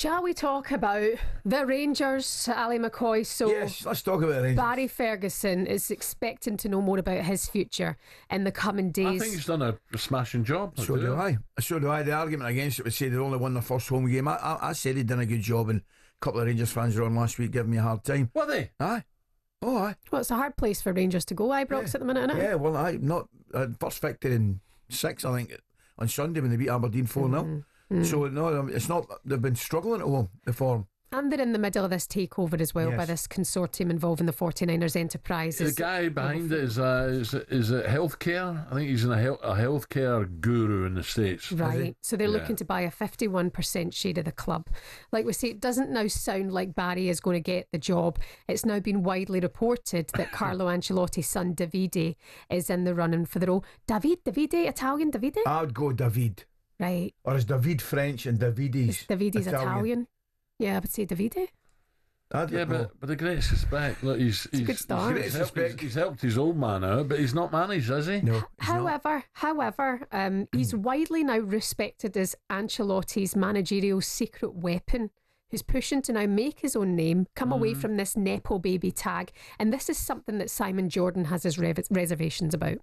Shall we talk about the Rangers, Ali McCoist? So yes, let's talk about the Rangers. Barry Ferguson is expecting to know more about his future in the coming days. I think he's done a smashing job. So do I. The argument against it would say they only won their first home game. I said he'd done a good job, and a couple of Rangers fans were on last week giving me a hard time. Were they? Aye. Oh, aye. Well, it's a hard place for Rangers to go, Ibrox, at the minute, isn't it? Yeah, well, not first victory in 6, I think, on Sunday when they beat Aberdeen 4-0. So, no, it's not, they've been struggling at home, the form. And they're in the middle of this takeover as well, Yes. by this consortium involving the 49ers Enterprises. The guy behind it is it healthcare? I think he's a healthcare guru in the States. Right, so they're Yeah. looking to buy a 51% share of the club. Like we say, it doesn't now sound like Barry is going to get the job. It's now been widely reported that Carlo Ancelotti's son Davide is in the running for the role. Davide, Italian Davide? I would go David. Right. Or is David French and Davide's Davide's Italian? Yeah, I would say Davide. Yeah, but the greatest respect. Look, he's a good start. He's helped his old man out, but he's not managed, has he? No. However, he's widely now respected as Ancelotti's managerial secret weapon, who's pushing to now make his own name, come away from this Nepo baby tag, and this is something that Simon Jordan has his reservations about.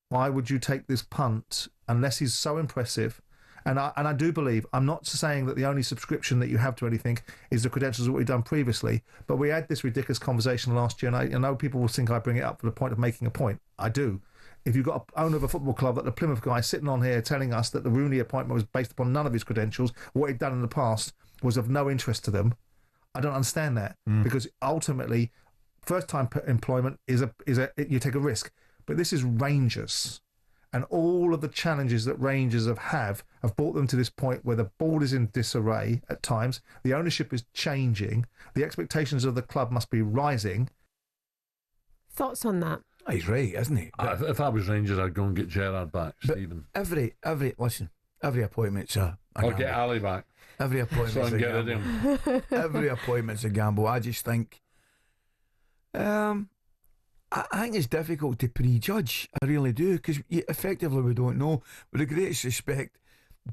Why would you take this punt unless he's so impressive? And I do believe, I'm not saying that the only subscription that you have to anything is the credentials of what we've done previously, but we had this ridiculous conversation last year, and I know people will think I bring it up for the point of making a point. I do. If you've got an owner of a football club, like the Plymouth guy sitting on here telling us that the Rooney appointment was based upon none of his credentials, what he'd done in the past was of no interest to them, I don't understand that, because ultimately, first-time employment is you take a risk. But this is Rangers, and all of the challenges that Rangers have brought them to this point where the board is in disarray at times, the ownership is changing, the expectations of the club must be rising. Thoughts on that? Oh, he's right, isn't he? If I was Rangers, I'd go and get Gerrard back, Stephen. Every appointment's a Or gamble. get Ali back. Every appointment's So I a can get rid gamble. of him. Every appointment's a gamble. I just think I think it's difficult to prejudge. I really do, because effectively we don't know. With the greatest respect,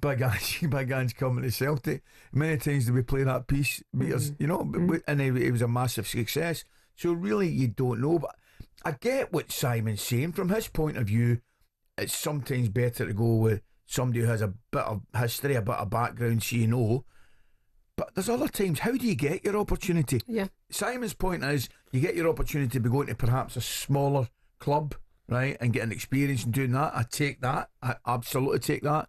Big Ange coming to Celtic. Many times did we play that piece, and it was a massive success. So really, you don't know. But I get what Simon's saying. From his point of view, it's sometimes better to go with somebody who has a bit of history, a bit of background, so you know. But there's other times, how do you get your opportunity? Yeah. Simon's point is, you get your opportunity to be going to perhaps a smaller club, right, and getting experience and doing that. I take that. I absolutely take that.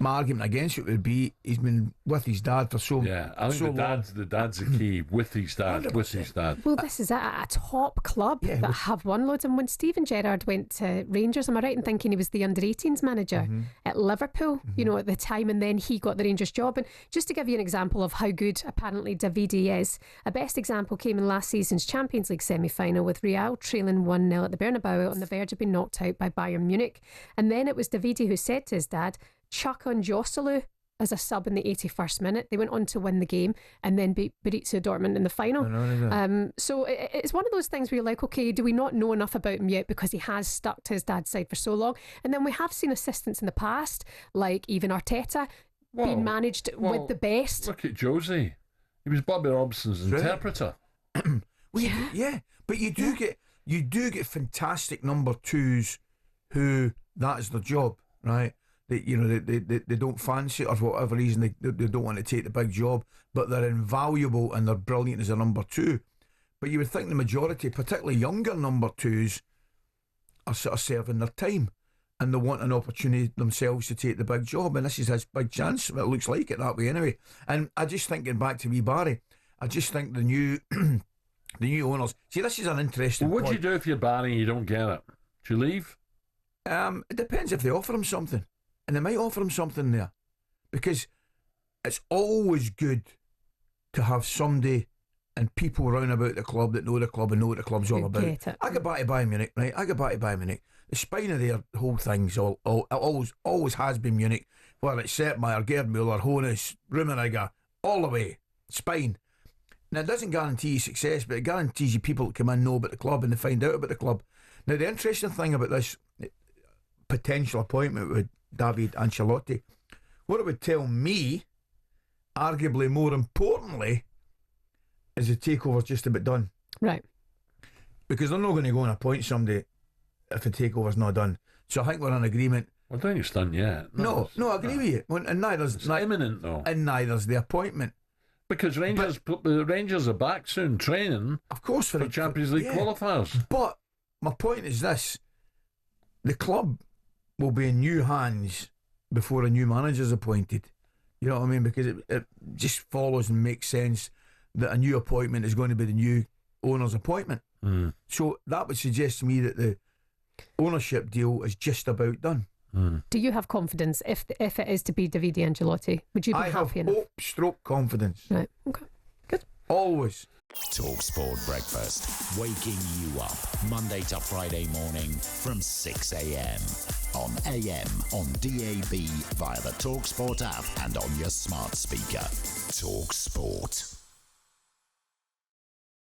My argument against it would be he's been with his dad for so long. Yeah, I think the dad's the key. With his dad. Well, this is it, a top club that have won loads. And when Steven Gerrard went to Rangers, am I right in thinking he was the under-18s manager at Liverpool, at the time, and then he got the Rangers job? And just to give you an example of how good apparently Davide is, a best example came in last season's Champions League semi-final with Real trailing 1-0 at the Bernabeu on the verge of being knocked out by Bayern Munich. And then it was Davide who said to his dad, chuck on Joselu as a sub in the 81st minute. They went on to win the game and then beat Borussia Dortmund in the final. So it's one of those things where you're like, okay, do we not know enough about him yet because he has stuck to his dad's side for so long? And then we have seen assistants in the past, like even Arteta, being managed with the best. Look at Josie. He was Bobby Robson's interpreter. But you do get fantastic number twos who that is their job, right? They don't fancy it, or for whatever reason they don't want to take the big job, but they're invaluable and they're brilliant as a number two. But you would think the majority, particularly younger number twos, are sort of serving their time and they want an opportunity themselves to take the big job, and this is his big chance. It looks like it that way anyway. And I just think, getting back to wee Barry, I just think the new owners, see, this is an interesting What point. do you do if you're Barry and you don't get it? Do you leave? It depends if they offer him something. And they might offer him something there, because it's always good to have somebody and people around about the club that know the club and know what the club's all about. I got back to Bayern Munich, right? The spine of their whole thing's always has been Munich. Whether it's Seppmeyer, Gerd Müller, Hoeneß, Rummenigge, all the way. Spine. Now, it doesn't guarantee you success, but it guarantees you people that come in know about the club and they find out about the club. Now, the interesting thing about this potential appointment with Davide Ancelotti, what it would tell me, arguably more importantly, is the takeover just about done? Right. Because they're not going to go and appoint somebody if the takeover's not done. So I think we're in agreement. I don't think it's done yet. No, I agree with you. And neither's it's imminent though. And neither's the appointment. Because the Rangers are back soon training. Of course, for the Champions League qualifiers. But my point is this: the club will be in new hands before a new manager is appointed. You know what I mean? Because it just follows and makes sense that a new appointment is going to be the new owner's appointment. So that would suggest to me that the ownership deal is just about done. Do you have confidence if it is to be Davide Ancelotti? Would you be happy enough? I have hope/confidence. Right. Okay. Good. Always. talkSPORT Breakfast, waking you up Monday to Friday morning from 6 a.m. on AM, on DAB, via the talkSPORT app and on your smart speaker. talkSPORT.